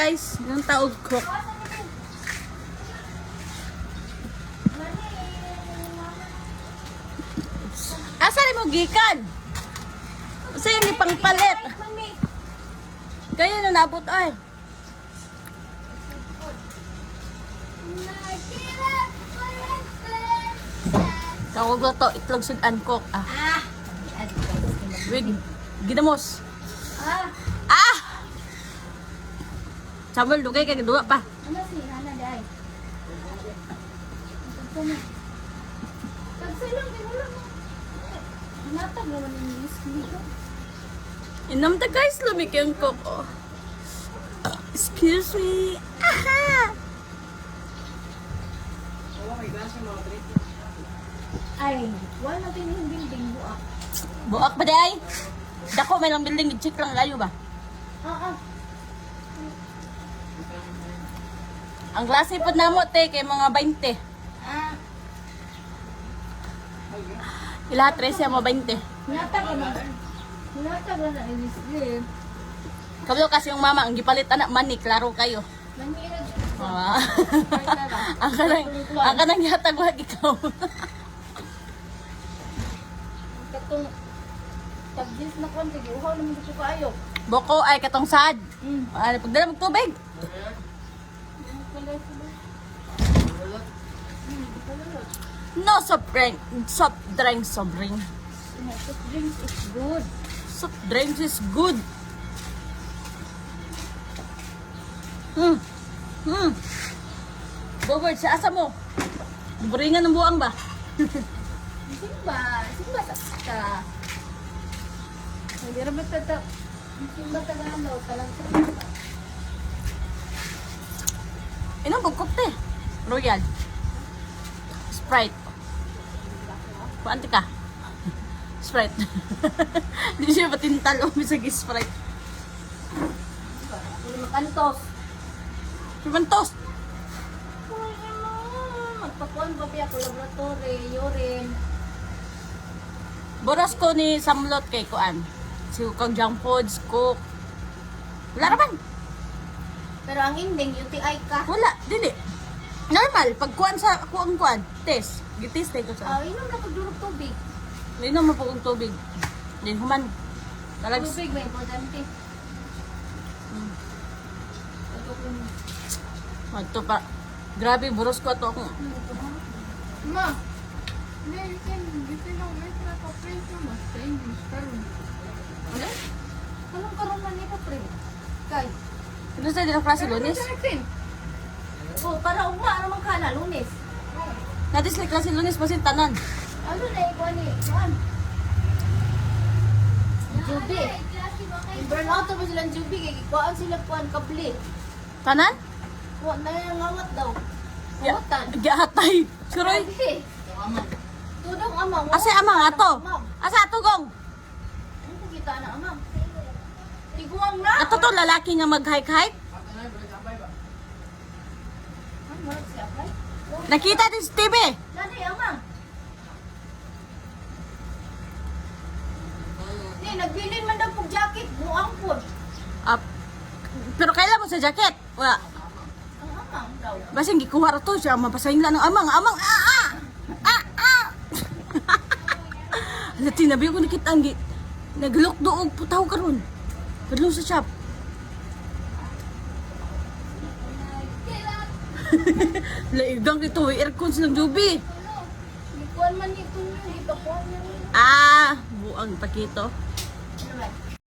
guys, yung taog cook. Asa rin mo gikan? Asa yung ipangpalit? Kaya na nabot ay. Tawag ko to, itlog sudan cook. Wig, ginamos. Samuel, dugay kay duwa pa. Ano si Hana day? Pagsalang din wala mo. Natag naman yung whisky ko. Inam ta guys, lumik yung cook. Oh. Excuse me. Aha! Ay, wala natin yung building buak. Buak ba day? Dako may lang building, check lang layo ba? Ang klase po namo te kay mga 20. Ilahat 13 mo 20. Natag naman. Natag na yung whisky. Kabalo kasi yung mama ang gipalit anak mani, klaro kayo. Manira. Ang kanang yatag wag ikaw. Katong pag-dis na kon sige uhaw naman dito kaayo. Boko ay katong sad. Ano pagdala mo tubig? No soft drink. Soft drinks. Soft drinks is good. Soft drinks is good. Bobert, sa asa mo? Buringan ng buang ba? Simba ta. Hindi ra basta simba ta lang daw talang. Inong bugkok te. Royal. Sprite. Paanti ka? Sprite. Hindi siya patintal o misag Sprite. Kantos. Pimantos. Magpakuan pa piya ko laboratory, urine. Boras ko ni Samlot kay Kuan. Si Kang Junk Foods, Cook. Wala naman. Pero ang ending UTI ka. Wala. Dili. Normal. Pag kuan sa kuan. Test. Gitest ko sa. Inom na pagdurog tubig. Inom mo po kong tubig. Din human. Talags. Tubig ba importante? Magto pa. Grabe, boros ko ato ako. Ma. Dito lang may naka-print naman sa English karon. Ano? Anong karon man nito, pre? Kay. Ano sa dinang klase lunes? Oh, para ugma naman ka na lunes. Natis na klase lunes pasin tanan. Ano na ikuan ni? Kuan. Jubi. Burn out ba silang jubi kay kuan sila kuan kabli. Tanan? Kuan na yung ngangat daw. Ya, Ngangat. gahatay. Suroy. Tudong amang. Asa amang ato? Asa ato gong? Ano kita na amang? Tiguang na. Ato to lalaki nga mag-hike-hike? Ano wala siya kay? Nakita din sa TV. Dali amang. Ni nagbilin man daw pug jacket, buang pud. Ah, pero kailan mo sa jacket? Wala. Ang amang daw. Basing gikuha ra to siya mapasahin lang ng amang. Amang Hala, tinabi ko nakita ang naglok doog putaw karon. Padlo sa shop. Laigang dito, aircon silang jubi. Ikuan man ito niya, ipakuan niya. Buang pakito. Ano ba?